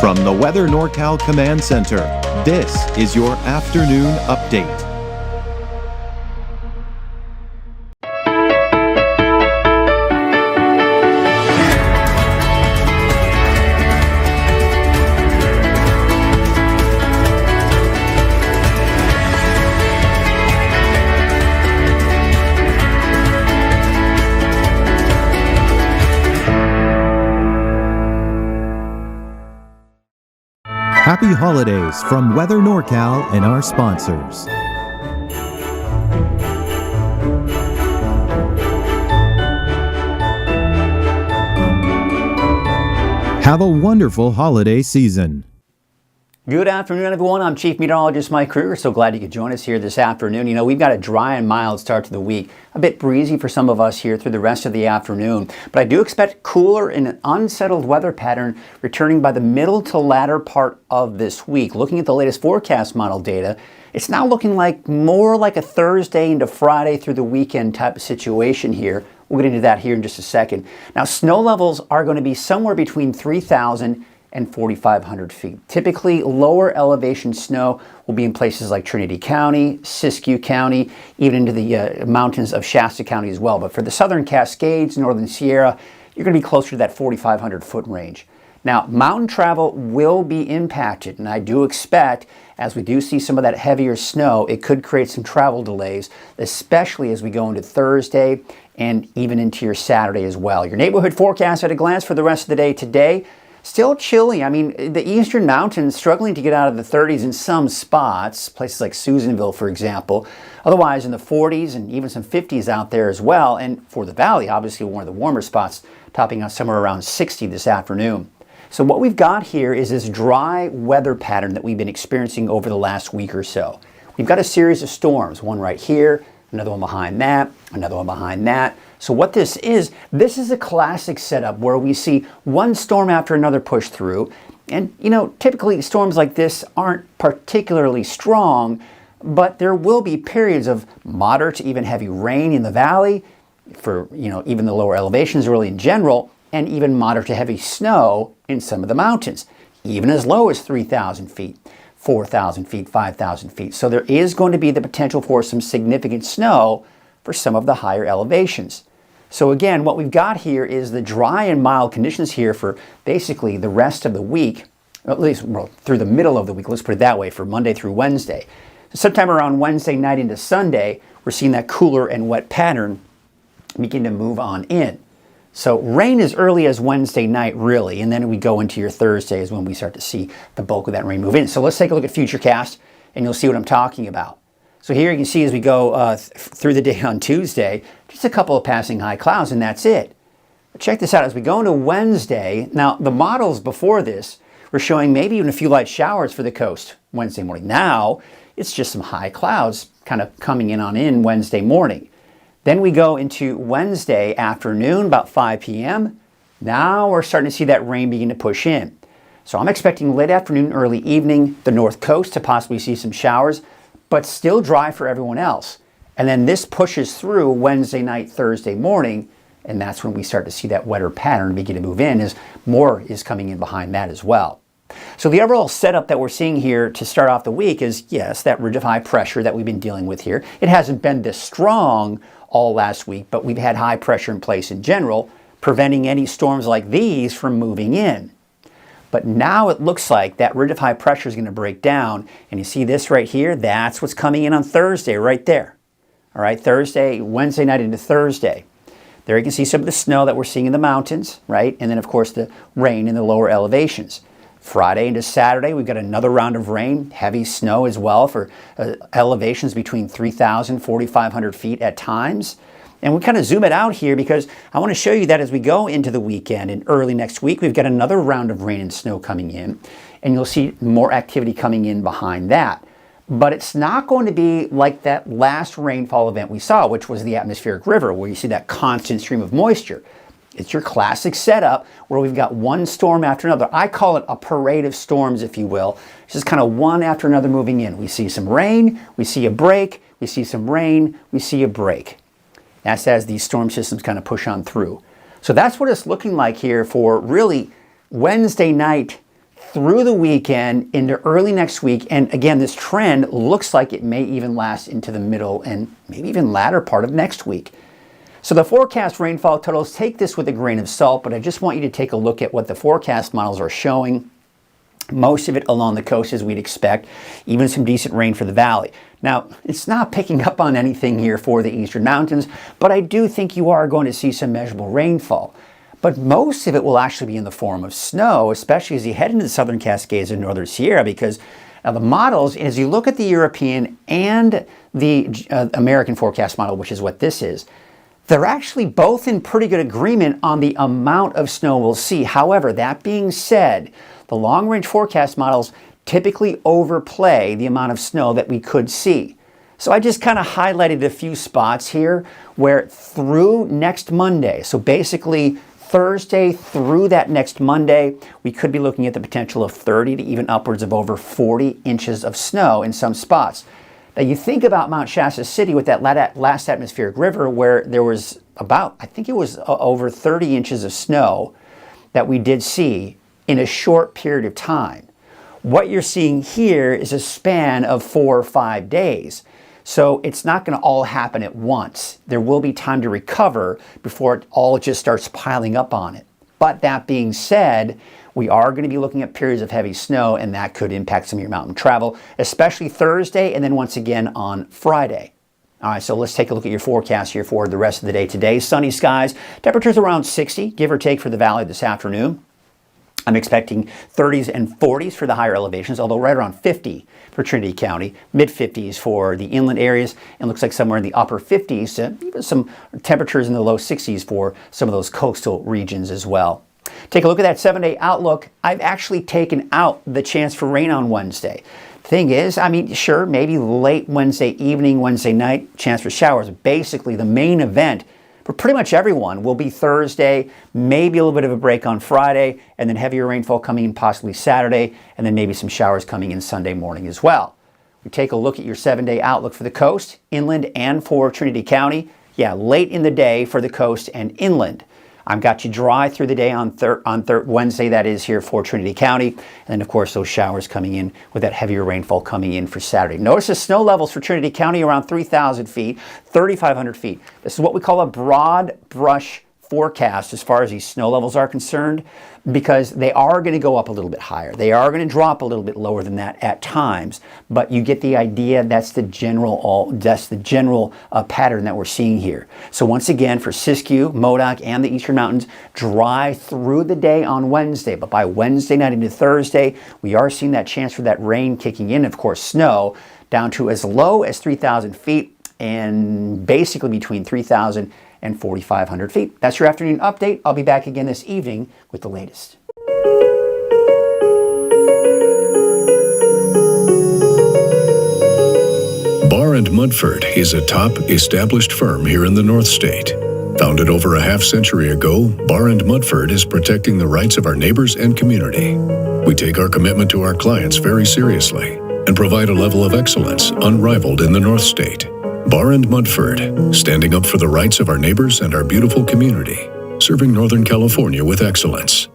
From the Weather NorCal Command Center, this is your afternoon update. Happy holidays from Weather NorCal and our sponsors. Have a wonderful holiday season. Good afternoon, everyone. I'm Chief Meteorologist Mike Kruger. So glad you could join us here this afternoon. You know, we've got a dry and mild start to the week. A bit breezy for some of us here through the rest of the afternoon. But I do expect cooler and an unsettled weather pattern returning by the middle to latter part of this week. Looking at the latest forecast model data, it's now looking like more like a Thursday into Friday through the weekend type of situation here. We'll get into that here in just a second. Now, snow levels are going to be somewhere between 3,000 and 4,500 feet. Typically, lower elevation snow will be in places like Trinity County, Siskiyou County, even into the mountains of Shasta County as well. But for the southern Cascades, northern Sierra, you're going to be closer to that 4,500 foot range. Now, mountain travel will be impacted, and I do expect, as we do see some of that heavier snow, it could create some travel delays, especially as we go into Thursday and even into your Saturday as well. Your neighborhood forecast at a glance for the rest of the day today. Still chilly. I mean, the eastern mountains struggling to get out of the 30s in some spots, places like Susanville, for example. Otherwise, in the 40s and even some 50s out there as well. And for the valley, obviously one of the warmer spots, topping out somewhere around 60 this afternoon. So what we've got here is this dry weather pattern that we've been experiencing over the last week or so. We've got a series of storms, one right here, another one behind that, another one behind that. So what this is a classic setup where we see one storm after another push through. And, you know, typically storms like this aren't particularly strong, but there will be periods of moderate to even heavy rain in the valley for, you know, even the lower elevations really in general, and even moderate to heavy snow in some of the mountains, even as low as 3,000 feet, 4,000 feet, 5,000 feet. So there is going to be the potential for some significant snow for some of the higher elevations. So again, what we've got here is the dry and mild conditions here for basically the rest of the week, at least through the middle of the week, let's put it that way, for Monday through Wednesday. Sometime around Wednesday night into Sunday, we're seeing that cooler and wet pattern begin to move on in. So rain as early as Wednesday night, really, and then we go into your Thursday is when we start to see the bulk of that rain move in. So let's take a look at Futurecast, and you'll see what I'm talking about. So here you can see as we go through the day on Tuesday, just a couple of passing high clouds, and that's it. But check this out. As we go into Wednesday, now the models before this were showing maybe even a few light showers for the coast Wednesday morning. Now it's just some high clouds kind of coming in Wednesday morning. Then we go into Wednesday afternoon, about 5 p.m. Now we're starting to see that rain begin to push in. So I'm expecting late afternoon, early evening, the north coast to possibly see some showers, but still dry for everyone else. And then this pushes through Wednesday night, Thursday morning, and that's when we start to see that wetter pattern begin to move in as more is coming in behind that as well. So the overall setup that we're seeing here to start off the week is, yes, that ridge of high pressure that we've been dealing with here. It hasn't been this strong all last week, but we've had high pressure in place in general, preventing any storms like these from moving in. But now it looks like that ridge of high pressure is going to break down. And you see this right here? That's what's coming in on Thursday right there. All right, Wednesday night into Thursday. There you can see some of the snow that we're seeing in the mountains, right? And then, of course, the rain in the lower elevations. Friday into Saturday, we've got another round of rain, heavy snow as well for elevations between 3,000, 4,500 feet at times. And we kind of zoom it out here because I want to show you that as we go into the weekend and early next week, we've got another round of rain and snow coming in, and you'll see more activity coming in behind that. But it's not going to be like that last rainfall event we saw, which was the atmospheric river, where you see that constant stream of moisture. It's your classic setup where we've got one storm after another. I call it a parade of storms, if you will. It's just kind of one after another moving in. We see some rain, we see a break, we see some rain, we see a break. That's as these storm systems kind of push on through. So that's what it's looking like here for really Wednesday night, through the weekend into early next week. And again, this trend looks like it may even last into the middle and maybe even latter part of next week. So the forecast rainfall totals, take this with a grain of salt, but I just want you to take a look at what the forecast models are showing. Most of it along the coast as we'd expect, even some decent rain for the valley. Now, it's not picking up on anything here for the eastern mountains, but I do think you are going to see some measurable rainfall. But most of it will actually be in the form of snow, especially as you head into the southern Cascades and northern Sierra, because now the models, as you look at the European and the American forecast model, which is what this is, they're actually both in pretty good agreement on the amount of snow we'll see. However, that being said, the long-range forecast models typically overplay the amount of snow that we could see. So I just kind of highlighted a few spots here where through next Monday, so basically Thursday through that next Monday, we could be looking at the potential of 30 to even upwards of over 40 inches of snow in some spots. Now you think about Mount Shasta City with that last atmospheric river where there was about, I think it was over 30 inches of snow that we did see in a short period of time. What you're seeing here is a span of 4 or 5 days. So it's not going to all happen at once. There will be time to recover before it all just starts piling up on it. But that being said, we are going to be looking at periods of heavy snow, and that could impact some of your mountain travel, especially Thursday and then once again on Friday. All right, so let's take a look at your forecast here for the rest of the day today. Sunny skies, temperatures around 60, give or take, for the valley this afternoon. I'm expecting 30s and 40s for the higher elevations, although right around 50 for Trinity County, mid-50s for the inland areas, and looks like somewhere in the upper 50s, even some temperatures in the low 60s for some of those coastal regions as well. Take a look at that 7-day outlook. I've actually taken out the chance for rain on Wednesday. Thing is, I mean, sure, maybe late Wednesday evening, Wednesday night, chance for showers. Basically, the main event for pretty much everyone will be Thursday, maybe a little bit of a break on Friday, and then heavier rainfall coming in possibly Saturday, and then maybe some showers coming in Sunday morning as well. We take a look at your 7-day outlook for the coast, inland, and for Trinity County. Yeah, late in the day for the coast and inland. I've got you dry through the day on Wednesday, that is, here for Trinity County. And then, of course, those showers coming in with that heavier rainfall coming in for Saturday. Notice the snow levels for Trinity County around 3,000 feet, 3,500 feet. This is what we call a broad brush forecast as far as these snow levels are concerned, because they are going to go up a little bit higher. They are going to drop a little bit lower than that at times, but you get the idea. That's the general pattern that we're seeing here. So once again, for Siskiyou, Modoc, and the Eastern Mountains, dry through the day on Wednesday, but by Wednesday night into Thursday, we are seeing that chance for that rain kicking in, of course, snow, down to as low as 3,000 feet and basically between 3,000 and 4,500 feet. That's your afternoon update. I'll be back again this evening with the latest. Barr & Mudford is a top established firm here in the North State. Founded over a half-century ago, Barr & Mudford is protecting the rights of our neighbors and community. We take our commitment to our clients very seriously and provide a level of excellence unrivaled in the North State. Barr & Mudford, standing up for the rights of our neighbors and our beautiful community, serving Northern California with excellence.